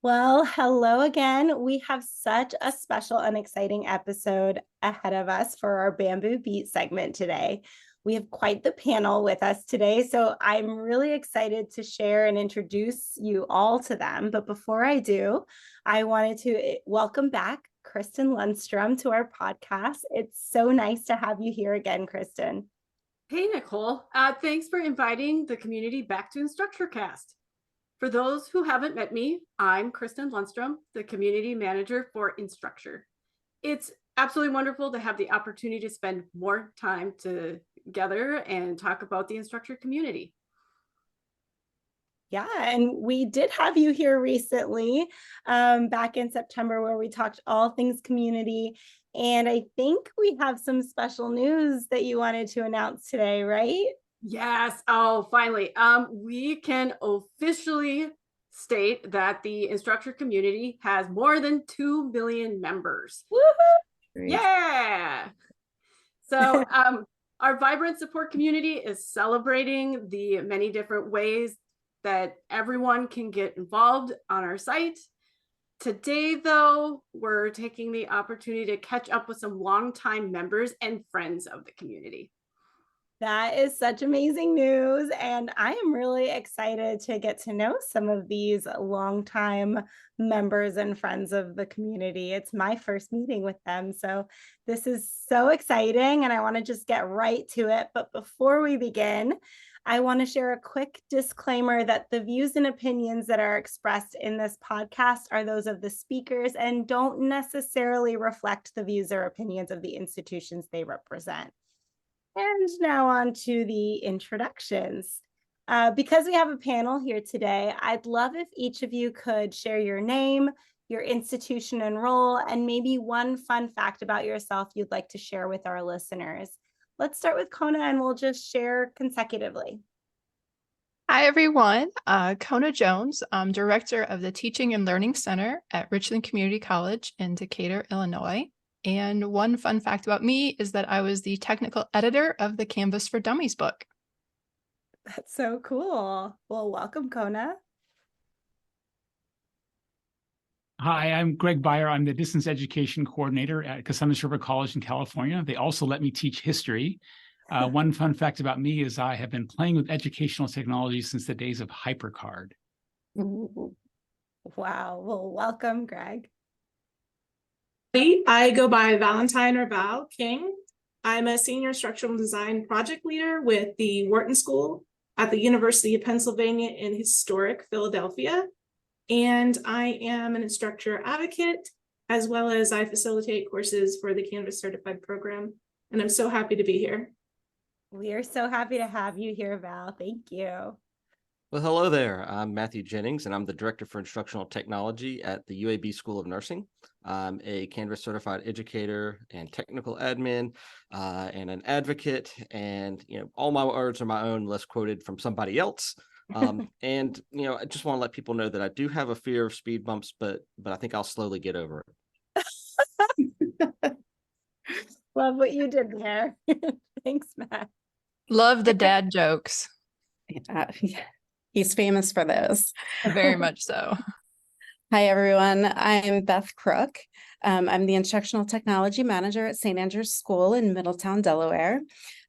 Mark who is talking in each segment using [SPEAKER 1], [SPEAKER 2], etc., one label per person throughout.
[SPEAKER 1] Well, hello again. We have such a special and exciting episode ahead of us for our Bamboo Beat segment today. We have quite the panel with us today, so I'm really excited to share and introduce you all to them. But before I do, I wanted to welcome back Kristin Lundstrum to our podcast. It's so nice to have you here again, Kristin.
[SPEAKER 2] Hey, Nicole. Thanks for inviting the community back to InstructureCast. For those who haven't met me, I'm Kristin Lundstrum, the Community Manager for Instructure. It's absolutely wonderful to have the opportunity to spend more time together and talk about the Instructure community.
[SPEAKER 1] Yeah, and we did have you here recently, back in September, where we talked all things community. And I think we have some special news that you wanted to announce today, right?
[SPEAKER 2] Yes. Oh, finally. We can officially state that the Instructure community has more than 2 million members.
[SPEAKER 1] Woohoo!
[SPEAKER 2] Yeah. So our vibrant support community is celebrating the many different ways that everyone can get involved on our site. Today, though, we're taking the opportunity to catch up with some longtime members and friends of the community.
[SPEAKER 1] That is such amazing news. And I am really excited to get to know some of these longtime members and friends of the community. It's my first meeting with them. So this is so exciting. And I want to just get right to it. But before we begin, I want to share a quick disclaimer that the views and opinions that are expressed in this podcast are those of the speakers and don't necessarily reflect the views or opinions of the institutions they represent. And now on to the introductions. Because we have a panel here today, I'd love if each of you could share your name, your institution and role, and maybe one fun fact about yourself you'd like to share with our listeners. Let's start with Kona and we'll just share consecutively.
[SPEAKER 3] Hi, everyone. Kona Jones. I'm director of the Teaching and Learning Center at Richland Community College in Decatur, Illinois. And one fun fact about me is that I was the technical editor of the Canvas for Dummies book.
[SPEAKER 1] That's so cool. Well, welcome, Kona.
[SPEAKER 4] Hi, I'm Greg Beyrer. I'm the distance education coordinator at Cosumnes River College in California. They also let me teach history. One fun fact about me is I have been playing with educational technology since the days of HyperCard.
[SPEAKER 1] Ooh. Wow. Well, welcome, Greg.
[SPEAKER 5] I go by Valentine King. I'm a senior instructional design project leader with the Wharton School at the University of Pennsylvania in historic Philadelphia. And I am an instructor advocate, as well as I facilitate courses for the Canvas Certified program. And I'm so happy to be here.
[SPEAKER 1] We are so happy to have you here, Val. Thank you.
[SPEAKER 6] Well, hello there. I'm Matthew Jennings, and I'm the Director for Instructional Technology at the UAB School of Nursing. I'm a Canvas certified educator and technical admin and an advocate. And, all my words are my own, unless quoted from somebody else. And, I just want to let people know that I do have a fear of speed bumps, but I think I'll slowly get over it.
[SPEAKER 1] Love what you did there. Thanks, Matt.
[SPEAKER 3] Love the dad jokes.
[SPEAKER 7] Yeah. He's famous for those.
[SPEAKER 3] Very much so.
[SPEAKER 7] Hi, everyone. I'm Beth Crook. I'm the Instructional Technology Manager at St. Andrew's School in Middletown, Delaware,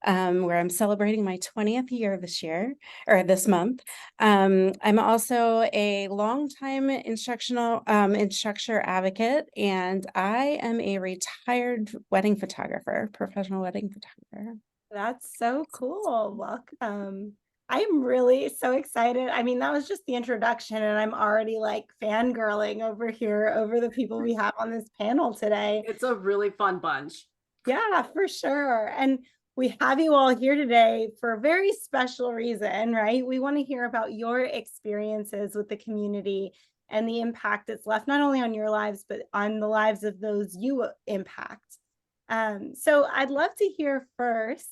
[SPEAKER 7] where I'm celebrating my 20th year this month. I'm also a longtime instructor advocate, and I am a retired professional wedding photographer.
[SPEAKER 1] That's so cool. Welcome. I'm really so excited. I mean, that was just the introduction, and I'm already like fangirling over here over the people we have on this panel today.
[SPEAKER 2] It's a really fun bunch.
[SPEAKER 1] Yeah, for sure. And we have you all here today for a very special reason, right? We want to hear about your experiences with the community and the impact it's left not only on your lives, but on the lives of those you impact. So I'd love to hear first,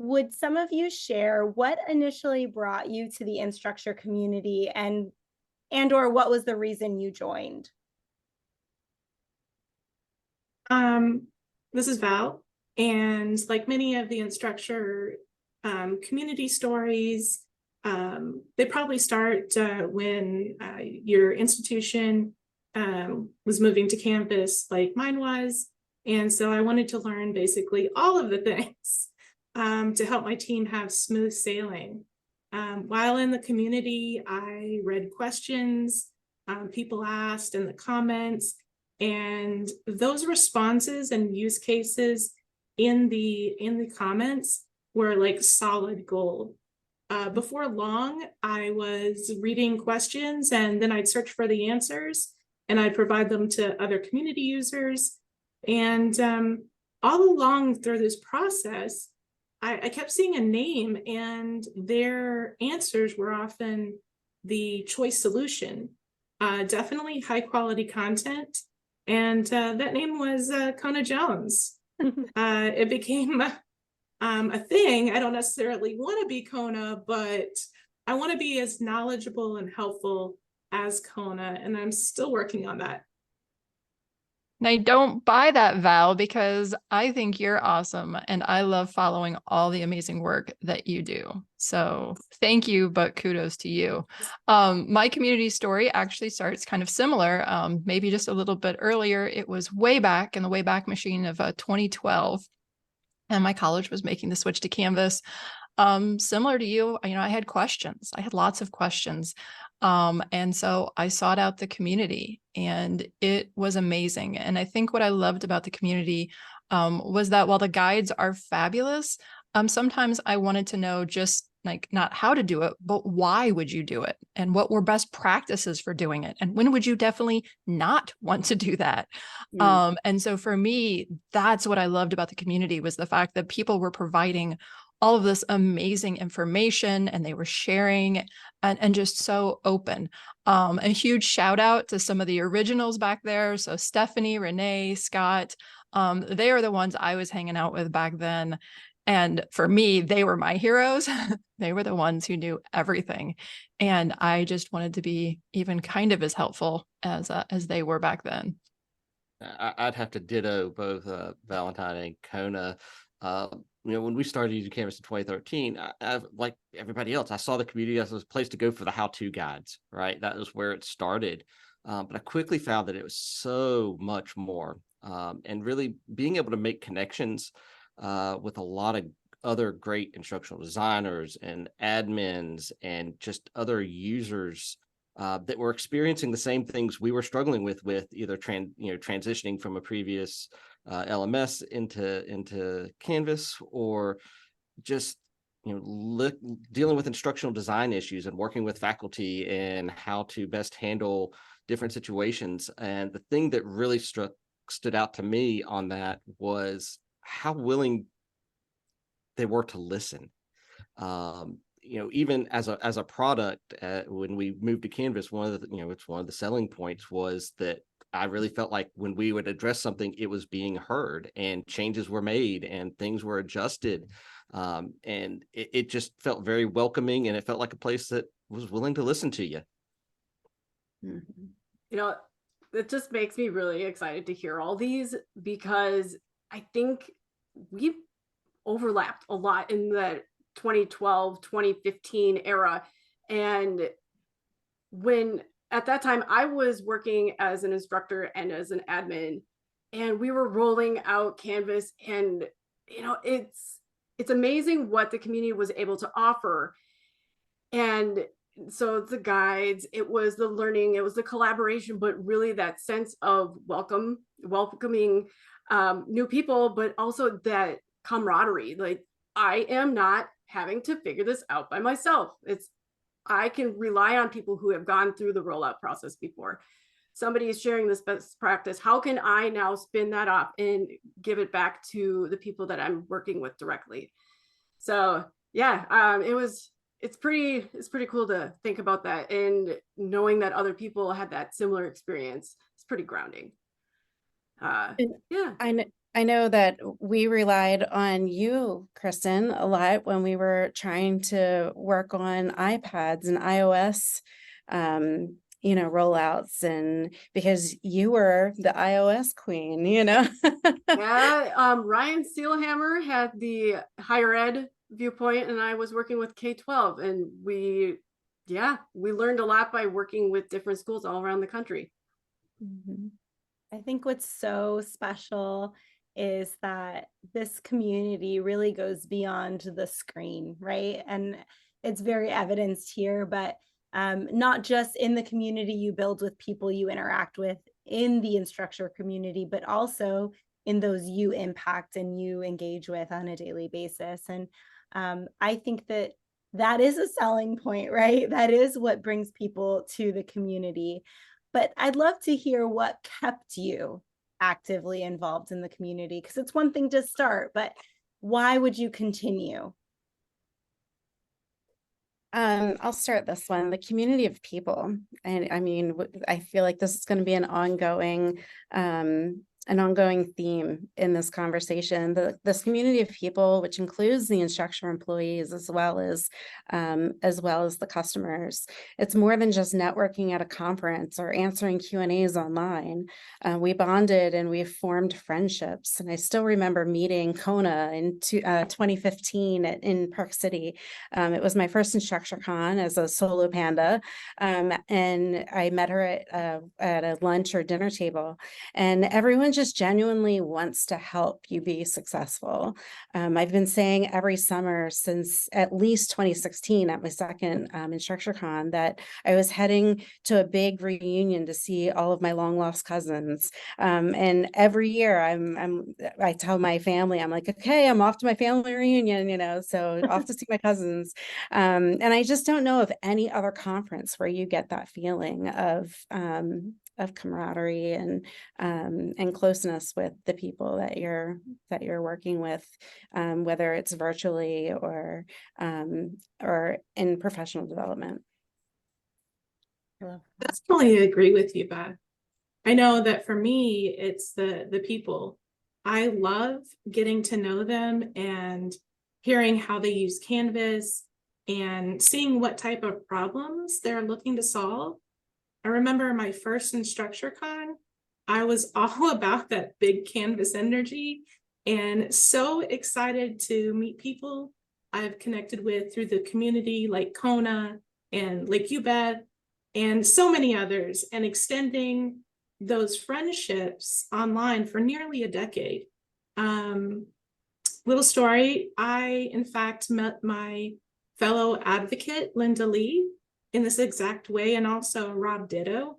[SPEAKER 1] would some of you share what initially brought you to the Instructure community and or what was the reason you joined?
[SPEAKER 5] This is Val, and like many of the Instructure community stories, They probably start when your institution was moving to Canvas like mine was. And so I wanted to learn basically all of the things to help my team have smooth sailing. While in the community, I read questions people asked in the comments, and those responses and use cases in the comments were like solid gold. Before long, I was reading questions and then I'd search for the answers and I'd provide them to other community users. And all along through this process, I kept seeing a name and their answers were often the choice solution. Definitely high quality content. And that name was Kona Jones. It became a thing. I don't necessarily want to be Kona, but I want to be as knowledgeable and helpful as Kona, and I'm still working on that.
[SPEAKER 3] And I don't buy that, Val, because I think you're awesome and I love following all the amazing work that you do. So thank you, but kudos to you. My community story actually starts kind of similar, maybe just a little bit earlier. It was way back in the Wayback Machine of 2012. And my college was making the switch to Canvas. Similar to you, I had questions. I had lots of questions. And so I sought out the community and it was amazing. And I think what I loved about the community was that while the guides are fabulous, sometimes I wanted to know just like not how to do it, but why would you do it? And what were best practices for doing it? And when would you definitely not want to do that? And so for me, that's what I loved about the community was the fact that people were providing all of this amazing information and they were sharing and just so open. A huge shout out to some of the originals back there. So Stephanie, Renee, Scott, they are the ones I was hanging out with back then. And for me, they were my heroes. They were the ones who knew everything. And I just wanted to be even kind of as helpful as they were back then.
[SPEAKER 6] I'd have to ditto both Valentine and Kona. When we started using Canvas in 2013, I, like everybody else, I saw the community as a place to go for the how-to guides, right? That was where it started. But I quickly found that it was so much more. And really being able to make connections with a lot of other great instructional designers and admins and just other users that were experiencing the same things we were struggling with either transitioning from a previous LMS into Canvas, or just dealing with instructional design issues and working with faculty and how to best handle different situations. And the thing that really stood out to me on that was how willing they were to listen. Even as a product, when we moved to Canvas, it's one of the selling points was that I really felt like when we would address something, it was being heard and changes were made and things were adjusted. And it just felt very welcoming and it felt like a place that was willing to listen to you.
[SPEAKER 2] It just makes me really excited to hear all these because I think we've overlapped a lot in the 2012, 2015 era. And at that time, I was working as an instructor and as an admin, and we were rolling out Canvas. And, it's amazing what the community was able to offer. And so the guides, it was the learning, it was the collaboration, but really that sense of welcoming new people, but also that camaraderie. Like, I am not having to figure this out by myself. I can rely on people who have gone through the rollout process before. Somebody is sharing this best practice. How can I now spin that off and give it back to the people that I'm working with directly? So yeah, it's pretty cool to think about that, and knowing that other people had that similar experience. It's pretty grounding. Yeah.
[SPEAKER 7] I know that we relied on you, Kristin, a lot when we were trying to work on iPads and iOS, rollouts, and because you were the iOS queen,
[SPEAKER 2] Yeah, Ryan Steelhammer had the higher ed viewpoint, and I was working with K-12, and we learned a lot by working with different schools all around the country.
[SPEAKER 1] I think what's so special is that this community really goes beyond the screen, right? And it's very evidenced here, but not just in the community you build with people you interact with in the Instructure community, but also in those you impact and you engage with on a daily basis. And I think that that is a selling point, right? That is what brings people to the community. But I'd love to hear what kept you actively involved in the community, because it's one thing to start, but why would you continue?
[SPEAKER 7] I'll start this one, the community of people. And I mean, I feel like this is going to be an ongoing theme in this conversation. This community of people, which includes the Instructure employees as well as the customers. It's more than just networking at a conference or answering Q&As online. We bonded and we formed friendships. And I still remember meeting Kona in 2015 in Park City. It was my first InstructureCon as a solo panda. And I met her at a lunch or dinner table, and everyone just genuinely wants to help you be successful. I've been saying every summer since at least 2016 at my second InstructureCon that I was heading to a big reunion to see all of my long lost cousins. And every year I tell my family, I'm like, okay, I'm off to my family reunion, so off to see my cousins. And I just don't know of any other conference where you get that feeling of camaraderie and closeness with the people that you're working with, whether it's virtually or in professional development.
[SPEAKER 5] I definitely agree with you, Beth. I know that for me, it's the people. I love getting to know them and hearing how they use Canvas and seeing what type of problems they're looking to solve. I remember my first InstructureCon, I was all about that big Canvas energy and so excited to meet people I've connected with through the community like Kona and like you, Beth, and so many others, and extending those friendships online for nearly a decade. Little story, I in fact met my fellow advocate, Linda Lee, in this exact way, and also Rob Ditto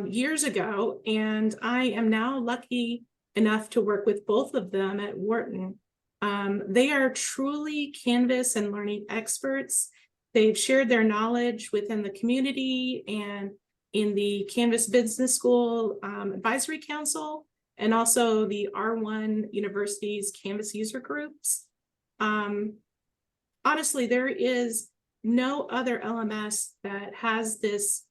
[SPEAKER 5] years ago. And I am now lucky enough to work with both of them at Wharton. They are truly Canvas and learning experts. They've shared their knowledge within the community and in the Canvas Business School Advisory Council, and also the R1 University's Canvas user groups. Honestly, there is no other LMS that has this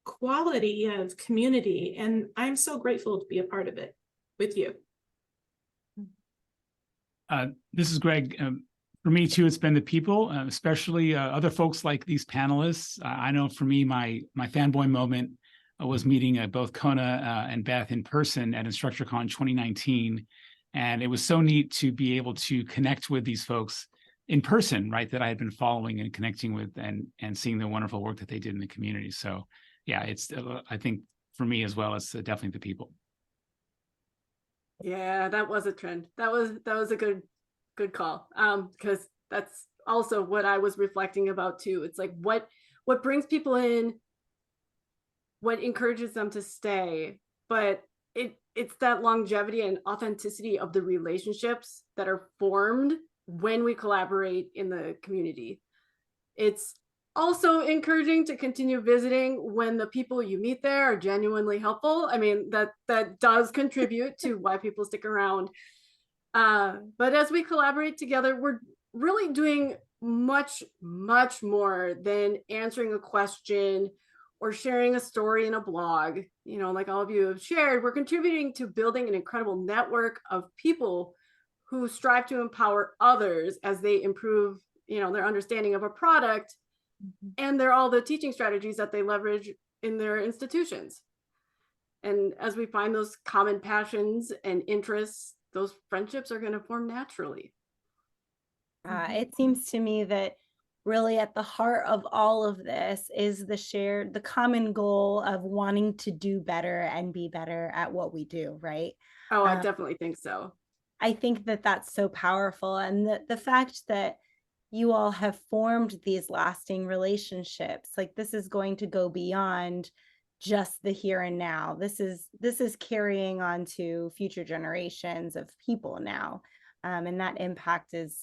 [SPEAKER 5] quality of community, and I'm so grateful to be a part of it with you.
[SPEAKER 4] This is Greg. For me too, it's been the people, especially other folks like these panelists. I know for me, my fanboy moment was meeting both Kona and Beth in person at InstructureCon 2019. And it was so neat to be able to connect with these folks in person, right, that I had been following and connecting with and seeing the wonderful work that they did in the community. So yeah, it's, I think for me as well, it's definitely the people.
[SPEAKER 2] Yeah, that was a trend. That was a good call. Because that's also what I was reflecting about too. It's like what brings people in, what encourages them to stay, but it's that longevity and authenticity of the relationships that are formed when we collaborate in the community. It's also encouraging to continue visiting when the people you meet there are genuinely helpful. I mean, that does contribute to why people stick around. But as we collaborate together, we're really doing much, much more than answering a question or sharing a story in a blog. Like all of you have shared, we're contributing to building an incredible network of people who strive to empower others as they improve, their understanding of a product, and they're all the teaching strategies that they leverage in their institutions. And as we find those common passions and interests, those friendships are going to form naturally.
[SPEAKER 1] It seems to me that really at the heart of all of this is the common goal of wanting to do better and be better at what we do, right?
[SPEAKER 2] Oh, I definitely think so.
[SPEAKER 1] I think that that's so powerful. And the fact that you all have formed these lasting relationships, like this is going to go beyond just the here and now. This is carrying on to future generations of people now. And that impact is,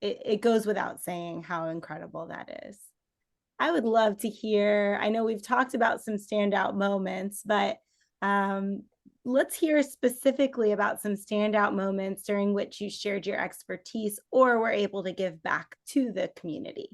[SPEAKER 1] it goes without saying how incredible that is. I would love to hear, I know we've talked about some standout moments, but let's hear specifically about some standout moments during which you shared your expertise or were able to give back to the community.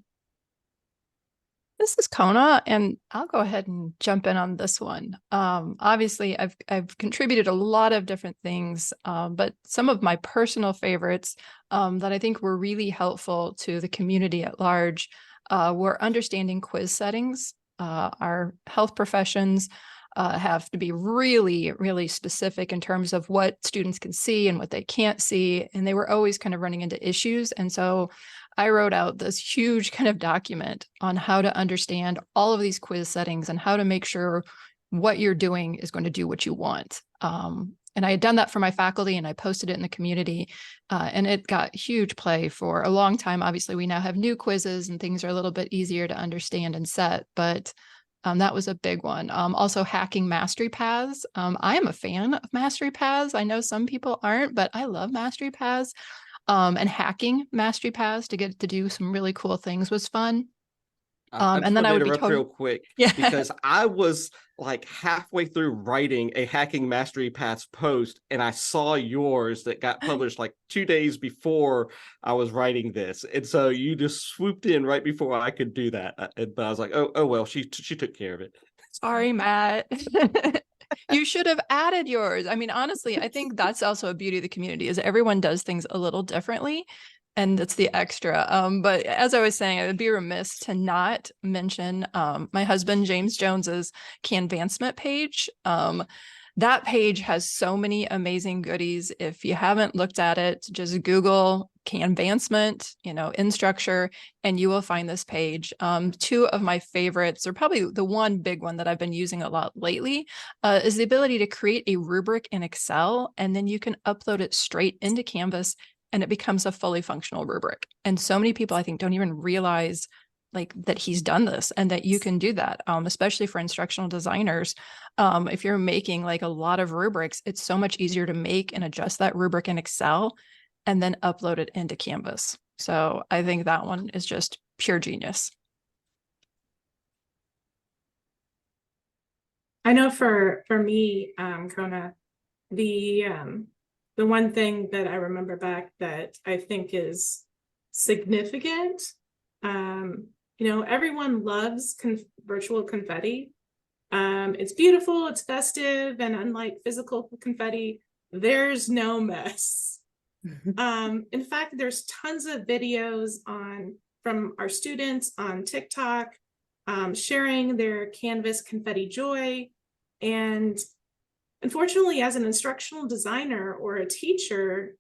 [SPEAKER 3] This is Kona, and I'll go ahead and jump in on this one. Obviously, I've contributed a lot of different things, but some of my personal favorites that I think were really helpful to the community at large were understanding quiz settings. Our health professions have to be really, really specific in terms of what students can see and what they can't see, and they were always kind of running into issues. And so I wrote out this huge kind of document on how to understand all of these quiz settings and how to make sure what you're doing is going to do what you want. And I had done that for my faculty and I posted it in the community and it got huge play for a long time. Obviously, we now have new quizzes and things are a little bit easier to understand and set, but that was a big one. Also hacking mastery paths. I am a fan of mastery paths. I know some people aren't, but I love mastery paths. And hacking mastery paths to get to do some really cool things was fun. And then I would be
[SPEAKER 6] real quick,
[SPEAKER 3] yeah,
[SPEAKER 6] because I was like halfway through writing a hacking mastery paths post, and I saw yours that got published like 2 days before I was writing this, and so you just swooped in right before I could do that. But I was like, oh well, she took care of it.
[SPEAKER 3] Sorry, Matt. You should have added yours. I mean, honestly, I think that's also a beauty of the community is everyone does things a little differently. And that's the extra. But as I was saying, I would be remiss to not mention my husband, James Jones's Canvancement page. That page has so many amazing goodies. If you haven't looked at it, just Google Canvancement, Instructure, and you will find this page. Two of my favorites, or probably the one big one that I've been using a lot lately, is the ability to create a rubric in Excel, and then you can upload it straight into Canvas and it becomes a fully functional rubric. And so many people, I think, don't even realize like that he's done this and that you can do that, especially for instructional designers. If you're making like a lot of rubrics, it's so much easier to make and adjust that rubric in Excel and then upload it into Canvas. So I think that one is just pure genius.
[SPEAKER 5] I know for me, Kona, the one thing that I remember back that I think is significant, everyone loves virtual confetti. It's beautiful, it's festive, and unlike physical confetti, there's no mess. In fact, there's tons of videos from our students on TikTok sharing their Canvas confetti joy. And unfortunately, as an instructional designer or a teacher,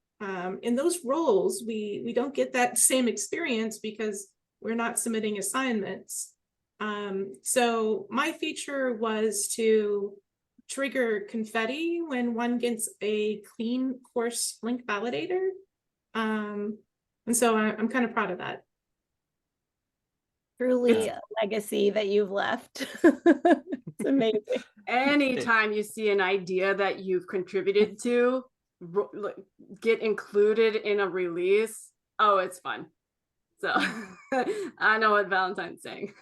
[SPEAKER 5] in those roles, we don't get that same experience because we're not submitting assignments. So my feature was to trigger confetti when one gets a clean course link validator. And so I'm kind of proud of that.
[SPEAKER 1] Truly a legacy that you've left. It's amazing.
[SPEAKER 2] Anytime you see an idea that you've contributed to get included in a release, oh, it's fun. So I know what Valentine's saying.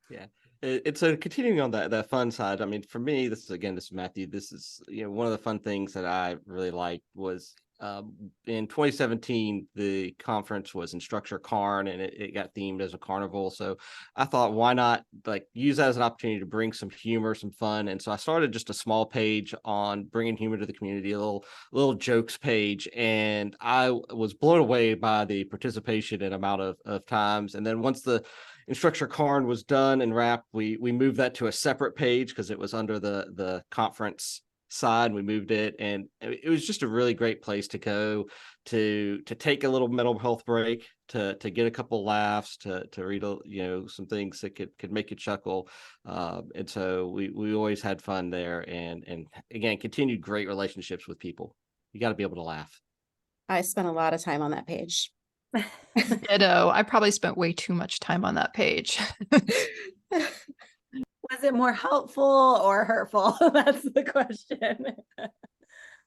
[SPEAKER 6] Yeah. It's continuing on that fun side. I mean, for me, this is Matthew. This is, one of the fun things that I really liked was in 2017, the conference was Instructure Carn, and it got themed as a carnival. So I thought, why not use that as an opportunity to bring some humor, some fun. And so I started just a small page on bringing humor to the community, a little jokes page. And I was blown away by the participation and amount of times. And then once the Instructure Carn was done and wrapped, we moved that to a separate page because it was under the conference side. We moved it, and it was just a really great place to go to take a little mental health break, to get a couple laughs, to read some things that could make you chuckle. And so we always had fun there, and again, continued great relationships with people. You got to be able to laugh.
[SPEAKER 7] I spent a lot of time on that page.
[SPEAKER 3] Ditto. I probably spent way too much time on that page.
[SPEAKER 1] Was it more helpful or hurtful? That's the question.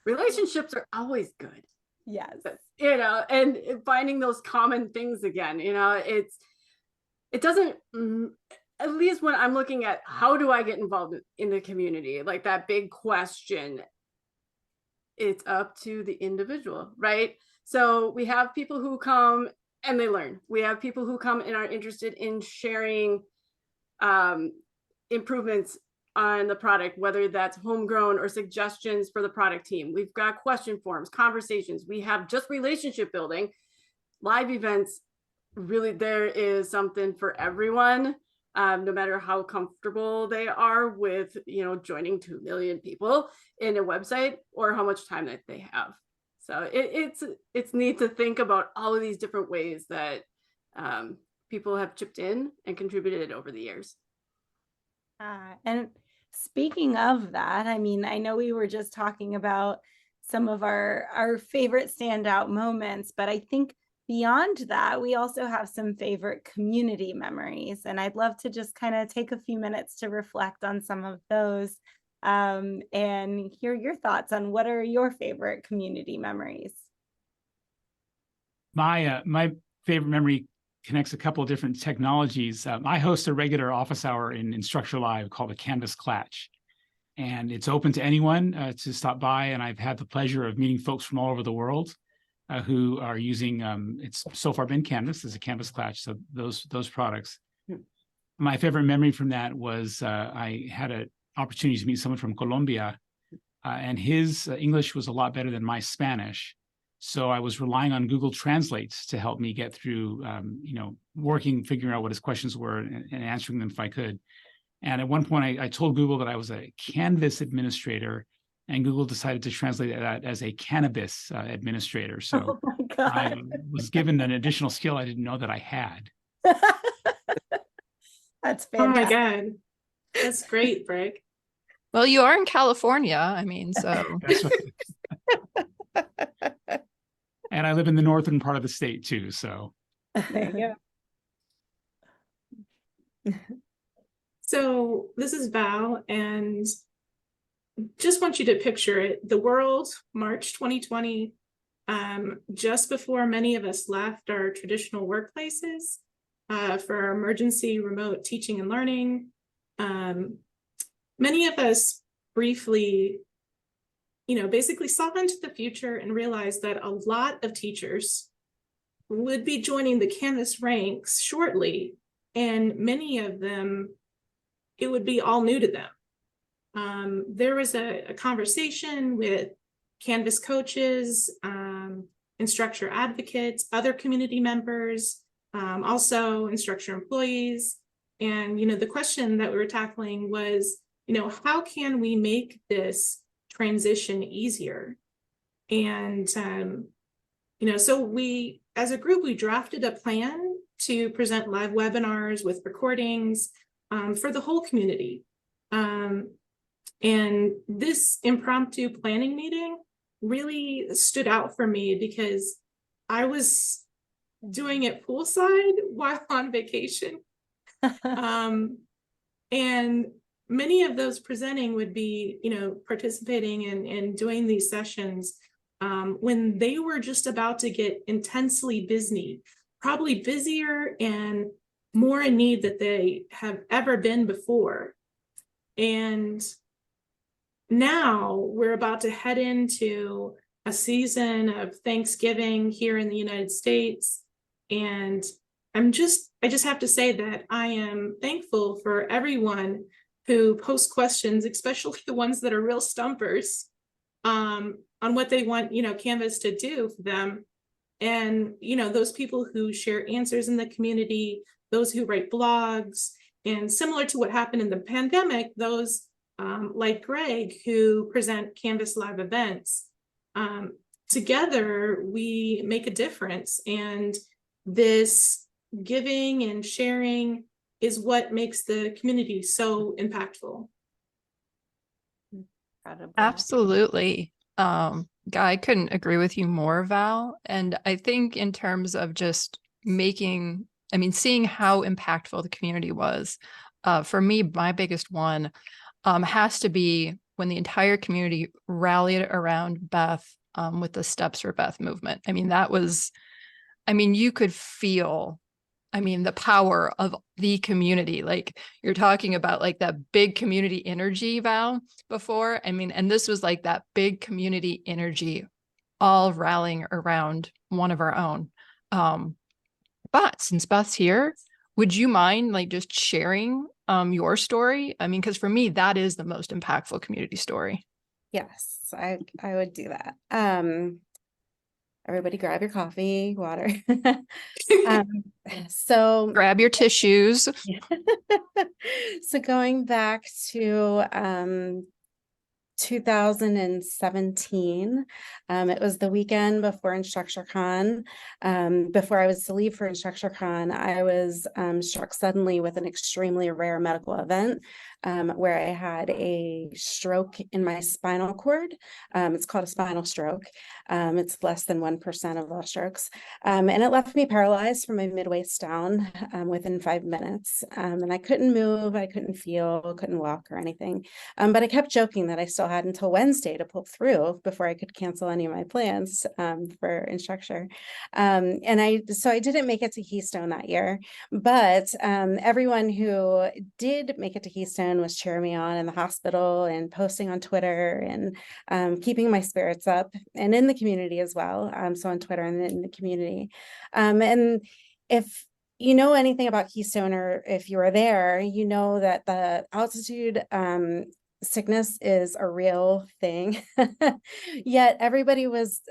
[SPEAKER 2] Relationships are always good.
[SPEAKER 1] Yes.
[SPEAKER 2] And finding those common things again, it doesn't, at least when I'm looking at how do I get involved in the community, like that big question, it's up to the individual, right? So we have people who come and they learn. We have people who come and are interested in sharing improvements on the product, whether that's homegrown or suggestions for the product team. We've got question forms, conversations. We have just relationship building, live events. Really, there is something for everyone, no matter how comfortable they are with, joining 2 million people in a website or how much time that they have. So it's neat to think about all of these different ways that people have chipped in and contributed over the years.
[SPEAKER 1] And speaking of that, I mean, I know we were just talking about some of our favorite standout moments, but I think beyond that, we also have some favorite community memories. And I'd love to just kind of take a few minutes to reflect on some of those and hear your thoughts on what are your favorite community memories.
[SPEAKER 4] My favorite memory connects a couple of different technologies. I host a regular office hour in Instructure Live called the Canvas Clatch, and it's open to anyone to stop by. And I've had the pleasure of meeting folks from all over the world who are using. It's so far been Canvas as a Canvas Clatch, so those products. My favorite memory from that was I had an opportunity to meet someone from Colombia, and his English was a lot better than my Spanish. So I was relying on Google Translate to help me get through, figuring out what his questions were and answering them if I could. And at one point, I told Google that I was a Canvas administrator, and Google decided to translate that as a cannabis administrator. So I was given an additional skill I didn't know that I had.
[SPEAKER 1] That's fantastic.
[SPEAKER 5] Oh my God. That's great, Greg.
[SPEAKER 3] Well, you are in California. I mean, so.
[SPEAKER 4] That's right. And I live in the northern part of the state too, so.
[SPEAKER 1] There you go.
[SPEAKER 5] So this is Val, and just want you to picture it. The world, March 2020, just before many of us left our traditional workplaces for emergency remote teaching and learning. Many of us briefly basically saw into the future and realized that a lot of teachers would be joining the Canvas ranks shortly, and many of them, it would be all new to them. There was a conversation with Canvas coaches, Instructure advocates, other community members, also Instructure employees. And, the question that we were tackling was, how can we make this transition easier? And so we, as a group, we drafted a plan to present live webinars with recordings for the whole community. And this impromptu planning meeting really stood out for me because I was doing it poolside while on vacation. And many of those presenting would be, participating and doing these sessions when they were just about to get intensely busy, probably busier and more in need than they have ever been before. And now we're about to head into a season of Thanksgiving here in the United States. And I just have to say that I am thankful for everyone who post questions, especially the ones that are real stumpers, on what they want, Canvas to do for them. And, those people who share answers in the community, those who write blogs, and similar to what happened in the pandemic, those like Greg, who present Canvas Live events. Together, we make a difference. And this giving and sharing is what makes the community so impactful.
[SPEAKER 1] Incredible.
[SPEAKER 3] Absolutely. I couldn't agree with you more, Val. And I think in terms of just seeing how impactful the community was, for me, my biggest one has to be when the entire community rallied around Beth with the Steps for Beth movement. You could feel the power of the community. Like you're talking about like that big community energy, Val, before. And this was like that big community energy all rallying around one of our own. But since Beth's here, would you mind like just sharing your story? Because for me, that is the most impactful community story.
[SPEAKER 7] Yes, I would do that. Everybody grab your coffee, water. So
[SPEAKER 3] grab your tissues.
[SPEAKER 7] So going back to 2017. It was the weekend before InstructureCon. Before I was to leave for InstructureCon, I was struck suddenly with an extremely rare medical event where I had a stroke in my spinal cord. It's called a spinal stroke. It's less than 1% of all strokes. And it left me paralyzed from my mid-waist down within 5 minutes. And I couldn't move, I couldn't feel, couldn't walk or anything. But I kept joking that I still had until Wednesday to pull through before I could cancel any of my plans for Instructure. And I didn't make it to Keystone that year, but everyone who did make it to Keystone was cheering me on in the hospital and posting on Twitter and keeping my spirits up, and in the community as well. So on Twitter and in the community. And if you know anything about Keystone, or if you were there, you know that the altitude sickness is a real thing. Yet everybody was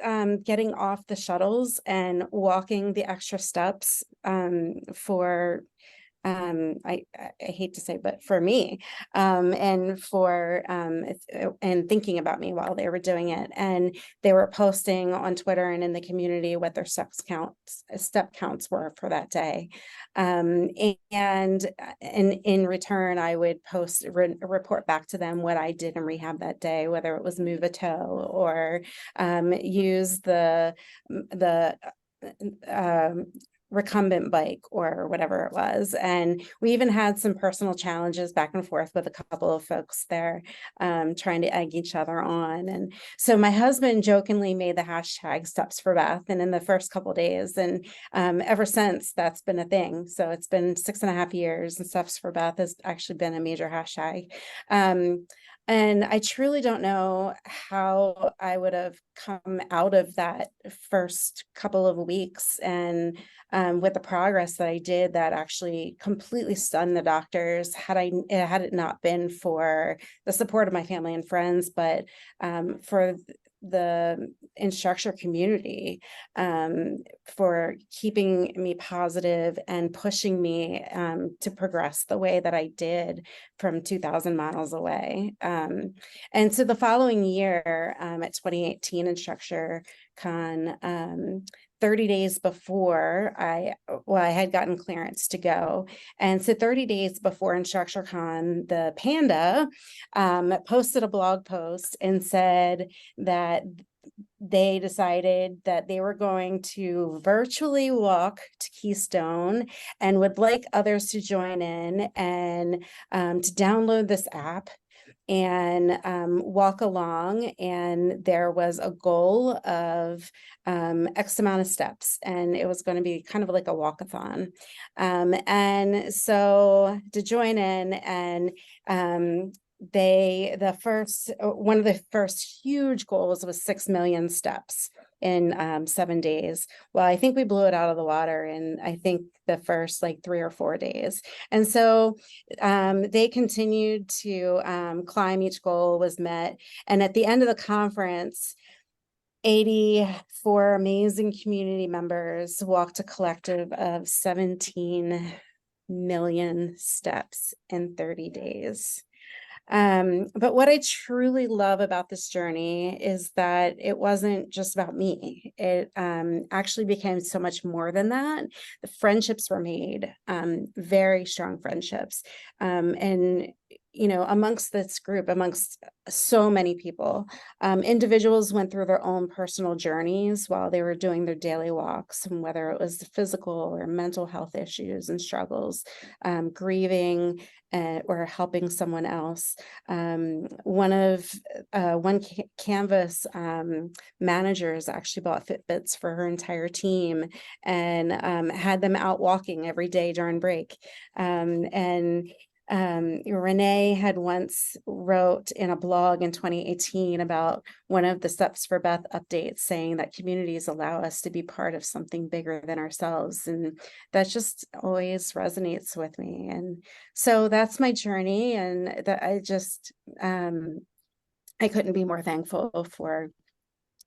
[SPEAKER 7] getting off the shuttles and walking the extra steps for I hate to say, but for me, and for and thinking about me while they were doing it. And they were posting on Twitter and in the community what their step counts were for that day. And in return, I would report back to them what I did in rehab that day, whether it was move a toe or use the recumbent bike or whatever it was. And we even had some personal challenges back and forth with a couple of folks there, trying to egg each other on. And so my husband jokingly made the hashtag Steps for Beth, and in the first couple of days, and ever since, that's been a thing. So it's been 6.5 years, and Steps for Beth has actually been a major hashtag. And I truly don't know how I would have come out of that first couple of weeks and with the progress that I did, that actually completely stunned the doctors. Had it not been for the support of my family and friends, but for the Instructure community for keeping me positive and pushing me to progress the way that I did from 2,000 miles away. And so the following year at 2018 InstructureCon, 30 days before I had gotten clearance to go. And so 30 days before InstructureCon, the Panda posted a blog post and said that they decided that they were going to virtually walk to Keystone and would like others to join in and to download this app and walk along. And there was a goal of X amount of steps, and it was going to be kind of like a walkathon. And so to join in, and one of the first huge goals was 6 million steps in 7 days. Well, I think we blew it out of the water in, I think, the first like 3 or 4 days. And so they continued to climb. Each goal was met. And at the end of the conference, 84 amazing community members walked a collective of 17 million steps in 30 days. But what I truly love about this journey is that it wasn't just about me. It actually became so much more than that. The friendships were made, very strong friendships. And amongst this group, amongst so many people, individuals went through their own personal journeys while they were doing their daily walks, and whether it was physical or mental health issues and struggles, grieving, or helping someone else. One Canvas managers actually bought Fitbits for her entire team and had them out walking every day during break. Renee had once wrote in a blog in 2018 about one of the Steps for Beth updates, saying that communities allow us to be part of something bigger than ourselves. And that just always resonates with me. And so that's my journey. And that I couldn't be more thankful for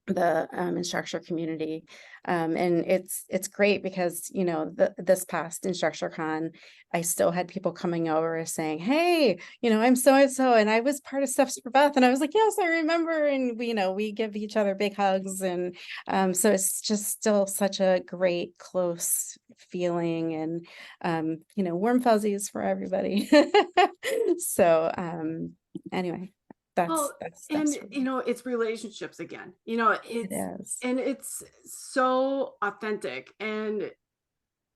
[SPEAKER 7] the Instructure community. And it's great because this past InstructureCon, I still had people coming over saying, hey, I'm so and I was part of Steps for Beth, and I was like, yes, I remember. And we give each other big hugs, and so it's just still such a great close feeling, and warm fuzzies for everybody. So anyway,
[SPEAKER 2] Well,
[SPEAKER 7] that's
[SPEAKER 2] and
[SPEAKER 7] for me.
[SPEAKER 2] it's relationships again.
[SPEAKER 7] It is.
[SPEAKER 2] And it's so authentic. And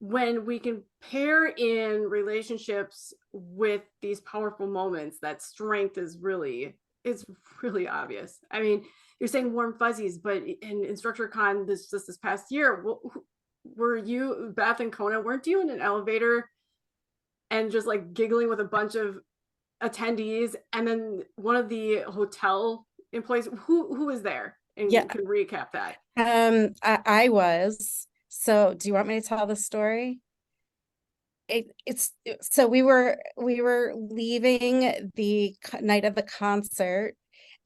[SPEAKER 2] when we can pair in relationships with these powerful moments, that strength is really obvious. I mean, you're saying warm fuzzies, but in InstructureCon this past year, were you, Beth and Kona, weren't you in an elevator and just like giggling with a bunch of attendees, and then one of the hotel employees who was there and
[SPEAKER 7] Yeah.
[SPEAKER 2] could recap that?
[SPEAKER 7] I was. So do you want me to tell the story? So we were leaving the night of the concert,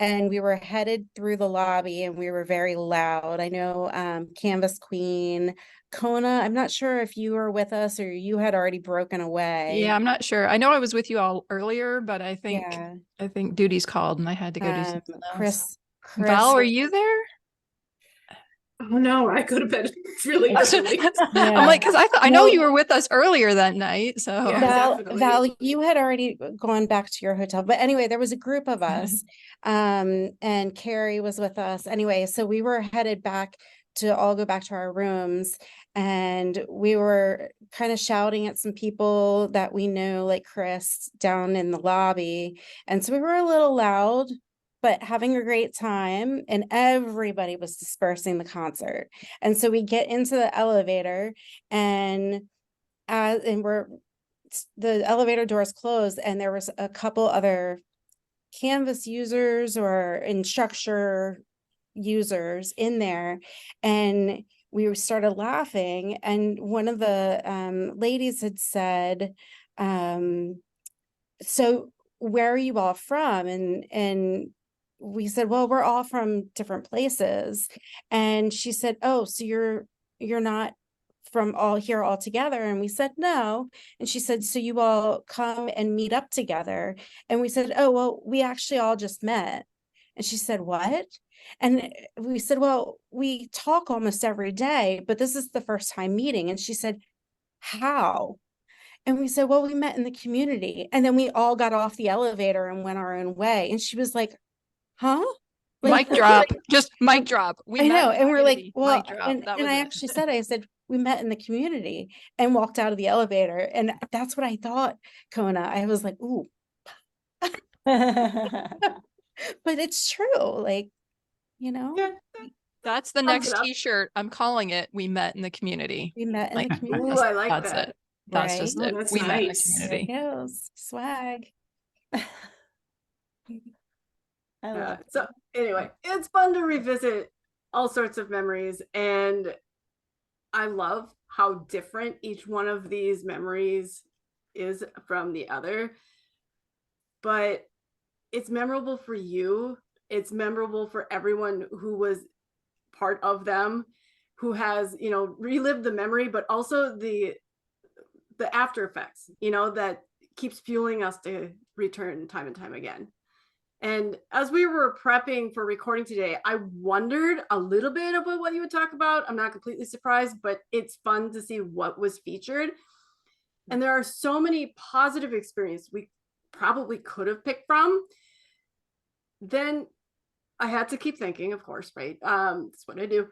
[SPEAKER 7] and we were headed through the lobby, and we were very loud. I know Canvas Queen, Kona, I'm not sure if you were with us or you had already broken away.
[SPEAKER 3] Yeah, I'm not sure. I know I was with you all earlier, but I think duties called and I had to go do something else.
[SPEAKER 7] Chris,
[SPEAKER 3] Val, were you there?
[SPEAKER 5] Oh no, I could have been really early.
[SPEAKER 3] I'm like, because I know you were with us earlier that night. So
[SPEAKER 2] Yeah,
[SPEAKER 7] Val, you had already gone back to your hotel. But anyway, there was a group of us, and Carrie was with us. Anyway, so we were headed back to all go back to our rooms, and we were kind of shouting at some people that we knew, like Chris, down in the lobby. And so we were a little loud, but having a great time, and everybody was dispersing the concert. And so we get into the elevator, and the elevator doors closed, and there was a couple other Canvas users or Instructure users in there, and we started laughing, and one of the ladies had said, so where are you all from? And we said, well, we're all from different places. And she said, oh, so you're not from all here all together? And we said, no. And she said, so you all come and meet up together? And we said, oh, well, we actually all just met. And she said, what? And we said, well, we talk almost every day, but this is the first time meeting. And she said, how? And we said, well, we met in the community. And then we all got off the elevator and went our own way. And she was like, huh?
[SPEAKER 3] Mic drop, just mic drop.
[SPEAKER 7] I know. And we're like, well, and I actually said, I said, we met in the community, and walked out of the elevator. And that's what I thought, Kona. I was like, ooh. But it's true. Like,
[SPEAKER 2] Yeah.
[SPEAKER 3] That's the next t-shirt. I'm calling it, we met in the community.
[SPEAKER 7] We met in the community.
[SPEAKER 2] Ooh, I like
[SPEAKER 3] that's
[SPEAKER 2] that.
[SPEAKER 3] It. That's
[SPEAKER 7] right?
[SPEAKER 3] just
[SPEAKER 5] Oh,
[SPEAKER 3] it.
[SPEAKER 5] that's
[SPEAKER 3] We met in the
[SPEAKER 5] nice.
[SPEAKER 3] community.
[SPEAKER 7] There it goes. Swag. I love it.
[SPEAKER 2] So anyway, it's fun to revisit all sorts of memories, and I love how different each one of these memories is from the other. But it's memorable for you. It's memorable for everyone who was part of them, who has, relived the memory, but also the after effects, that keeps fueling us to return time and time again. And as we were prepping for recording today, I wondered a little bit about what you would talk about. I'm not completely surprised, but it's fun to see what was featured. And there are so many positive experiences we probably could have picked from. Then I had to keep thinking, of course, right? That's what I do.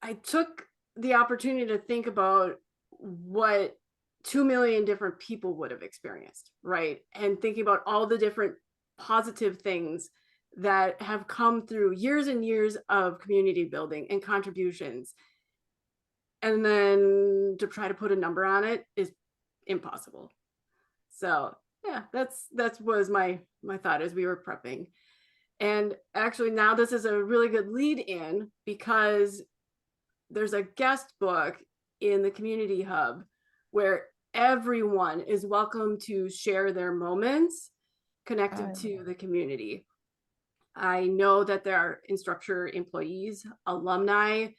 [SPEAKER 2] I took the opportunity to think about what 2 million different people would have experienced, right? And thinking about all the different positive things that have come through years and years of community building and contributions. And then to try to put a number on it is impossible. So yeah, that was my thought as we were prepping. And actually now this is a really good lead in, because there's a guest book in the community hub where everyone is welcome to share their moments connected to the community. I know that there are Instructure employees, alumni,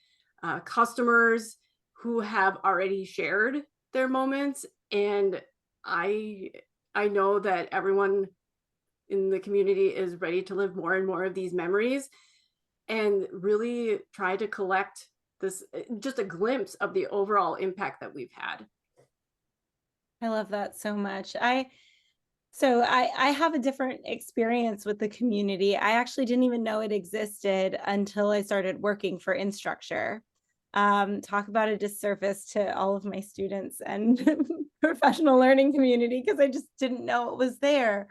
[SPEAKER 2] customers who have already shared their moments. And I know that everyone in the community is ready to live more and more of these memories and really try to collect this, just a glimpse of the overall impact that we've had.
[SPEAKER 1] I love that so much. I have a different experience with the community. I actually didn't even know it existed until I started working for Instructure. Talk about a disservice to all of my students and professional learning community, because I just didn't know it was there.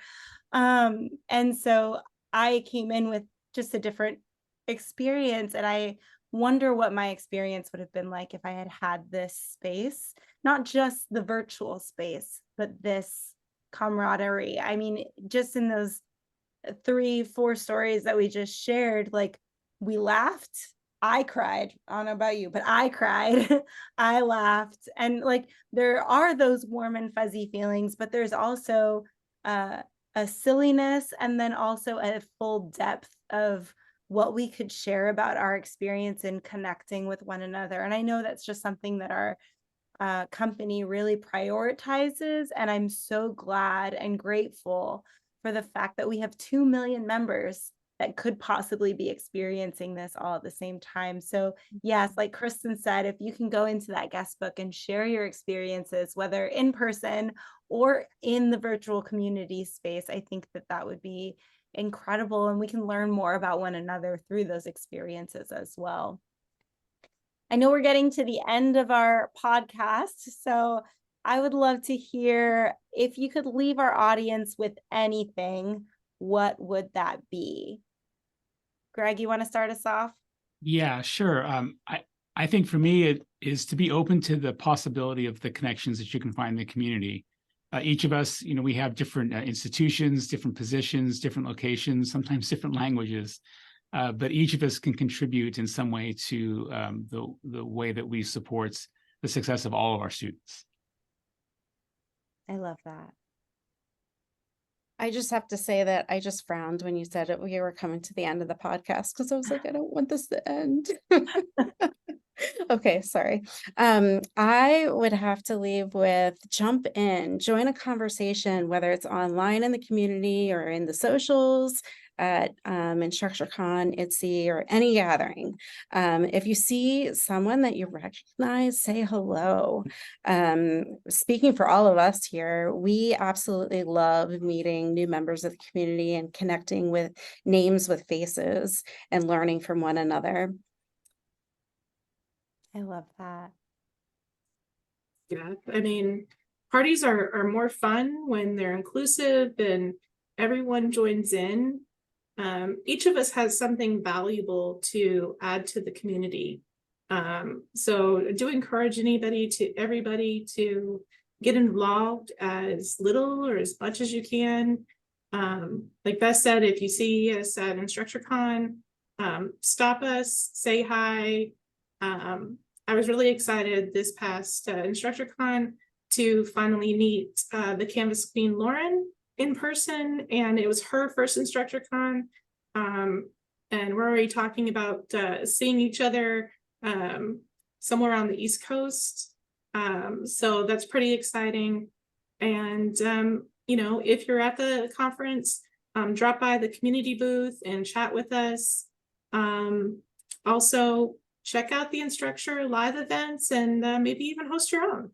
[SPEAKER 1] And so I came in with just a different experience, and I wonder what my experience would have been like if I had had this space, not just the virtual space, but this camaraderie. I mean, just in those 3-4 stories that we just shared, like, we laughed, I cried. I don't know about you, but I cried. I laughed. And like, there are those warm and fuzzy feelings, but there's also a silliness, and then also a full depth of what we could share about our experience in connecting with one another. And I know that's just something that our company really prioritizes. And I'm so glad and grateful for the fact that we have 2 million members that could possibly be experiencing this all at the same time. So yes, like Kristin said, if you can go into that guest book and share your experiences, whether in person or in the virtual community space, I think that that would be incredible. And we can learn more about one another through those experiences as well. I know we're getting to the end of our podcast, so I would love to hear if you could leave our audience with anything, what would that be? Greg, you want to start us off?
[SPEAKER 4] Yeah, sure. I think for me, it is to be open to the possibility of the connections that you can find in the community. Each of us, we have different institutions, different positions, different locations, sometimes different languages, but each of us can contribute in some way to the way that we support the success of all of our students.
[SPEAKER 1] I love that.
[SPEAKER 7] I just have to say that I just frowned when you said we were coming to the end of the podcast, because I was like, I don't want this to end. Okay, sorry. I would have to leave with jump in, join a conversation, whether it's online in the community or in the socials, at InstructureCon, ITSE, or any gathering. If you see someone that you recognize, say hello. Speaking for all of us here, we absolutely love meeting new members of the community and connecting with names with faces and learning from one another.
[SPEAKER 1] I love that.
[SPEAKER 5] Yeah, I mean, parties are more fun when they're inclusive and everyone joins in. Each of us has something valuable to add to the community. So I do encourage everybody to get involved as little or as much as you can. Like Beth said, if you see us at InstructureCon, stop us, say hi. I was really excited this past InstructureCon to finally meet the Canvas Queen Lauren in person, and it was her first InstructureCon. And we're already talking about seeing each other somewhere on the East Coast. So that's pretty exciting. And if you're at the conference, drop by the community booth and chat with us. Also, check out the Instructure live events and maybe even host your own.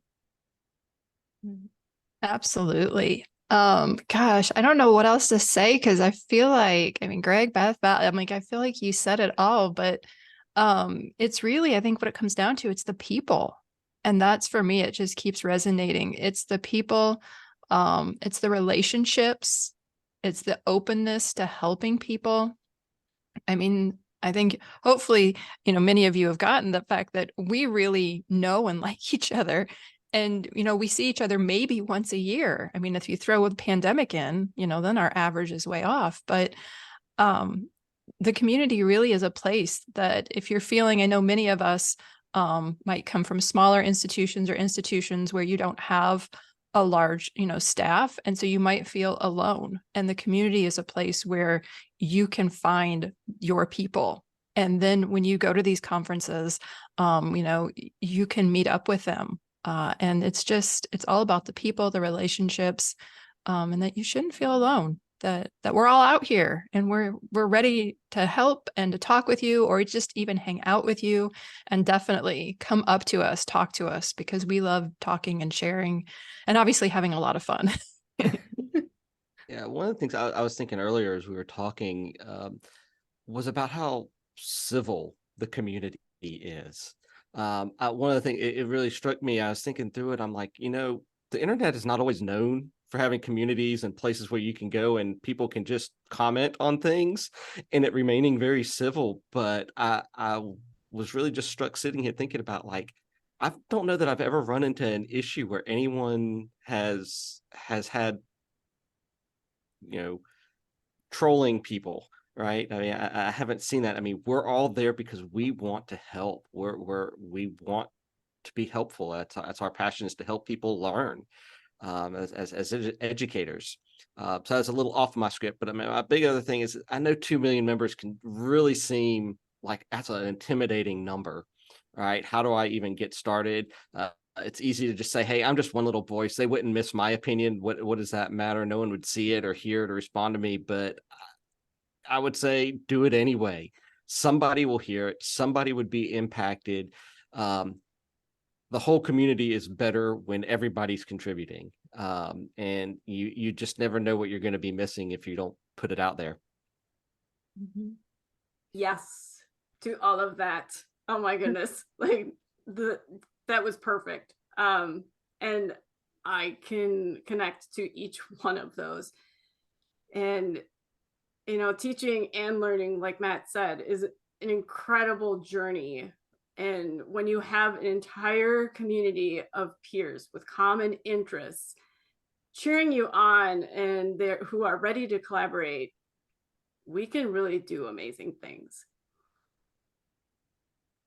[SPEAKER 3] Absolutely. Gosh, I don't know what else to say because I feel like, Greg, Beth, I feel like you said it all, but it's really, I think what it comes down to, it's the people. And that's for me, it just keeps resonating. It's the people, it's the relationships, it's the openness to helping people. I think hopefully, many of you have gotten the fact that we really know and like each other. And, we see each other maybe once a year. If you throw a pandemic in, then our average is way off. But the community really is a place that if you're feeling, I know many of us might come from smaller institutions or institutions where you don't have a large, staff. And so you might feel alone. And the community is a place where you can find your people. And then when you go to these conferences, you can meet up with them. And it's all about the people, the relationships, and that you shouldn't feel alone, that we're all out here and we're ready to help and to talk with you or just even hang out with you, and definitely come up to us, talk to us, because we love talking and sharing and obviously having a lot of fun.
[SPEAKER 6] Yeah, one of the things I was thinking earlier as we were talking was about how civil the community is. One of the things, it really struck me, I was thinking through it, I'm like, the internet is not always known for having communities and places where you can go and people can just comment on things and it remaining very civil. But I was really just struck sitting here thinking about, like, I don't know that I've ever run into an issue where anyone has had, trolling people. Right. I haven't seen that. We're all there because we want to help. We want to be helpful. That's our passion, is to help people learn as educators. So that's a little off my script, but my big other thing is I know 2 million members can really seem like that's an intimidating number. Right. How do I even get started? It's easy to just say, hey, I'm just one little voice. They wouldn't miss my opinion. What does that matter? No one would see it or hear it or respond to me. But I would say do it anyway. Somebody will hear it. Somebody would be impacted. The whole community is better when everybody's contributing. And you just never know what you're going to be missing if you don't put it out there.
[SPEAKER 2] Mm-hmm. Yes, to all of that. Oh my goodness. That was perfect. And I can connect to each one of those. And teaching and learning, like Matt said, is an incredible journey. And when you have an entire community of peers with common interests cheering you on and who are ready to collaborate, we can really do amazing things.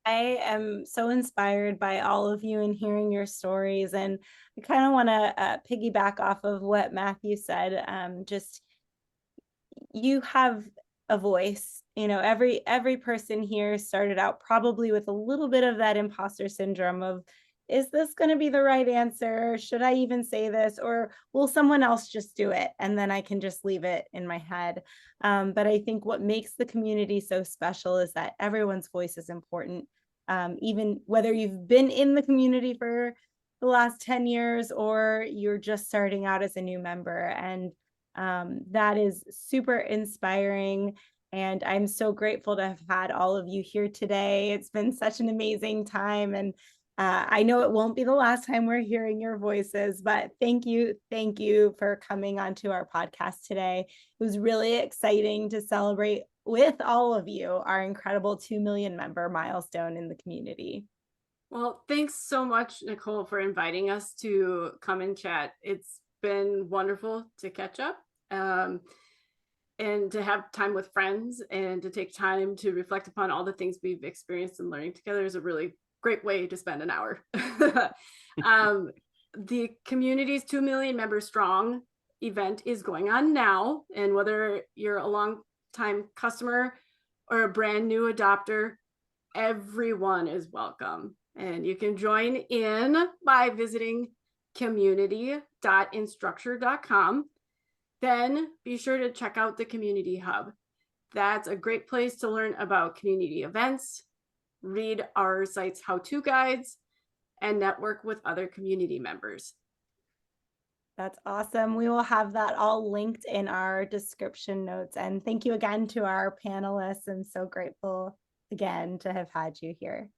[SPEAKER 1] I am so inspired by all of you and hearing your stories. And I kind of want to piggyback off of what Matthew said. Just, you have a voice. Every person here started out probably with a little bit of that imposter syndrome of, is this going to be the right answer? Should I even say this? Or will someone else just do it? And then I can just leave it in my head. But I think what makes the community so special is that everyone's voice is important. Even whether you've been in the community for the last 10 years or you're just starting out as a new member. And that is super inspiring. And I'm so grateful to have had all of you here today. It's been such an amazing time. And I know it won't be the last time we're hearing your voices, but thank you for coming onto our podcast today. It was really exciting to celebrate with all of you our incredible 2 million member milestone in the community.
[SPEAKER 2] Well, thanks so much, Nicole, for inviting us to come and chat. It's been wonderful to catch up and to have time with friends and to take time to reflect upon all the things we've experienced and learning together is a really great way to spend an hour. The community's 2 million members strong event is going on now. And whether you're a long time customer or a brand new adopter, everyone is welcome. And you can join in by visiting community.instructure.com. Then be sure to check out the Community Hub. That's a great place to learn about community events, read our site's how-to guides, and network with other community members.
[SPEAKER 1] That's awesome. We will have that all linked in our description notes. And thank you again to our panelists. I'm so grateful again to have had you here.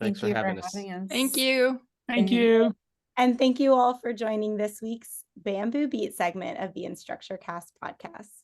[SPEAKER 6] Thanks for
[SPEAKER 7] Thank you
[SPEAKER 6] having us.
[SPEAKER 7] us.
[SPEAKER 3] Thank you.
[SPEAKER 4] Thank you.
[SPEAKER 1] And thank you all for joining this week's Bamboo Beat segment of the InstructureCast podcast.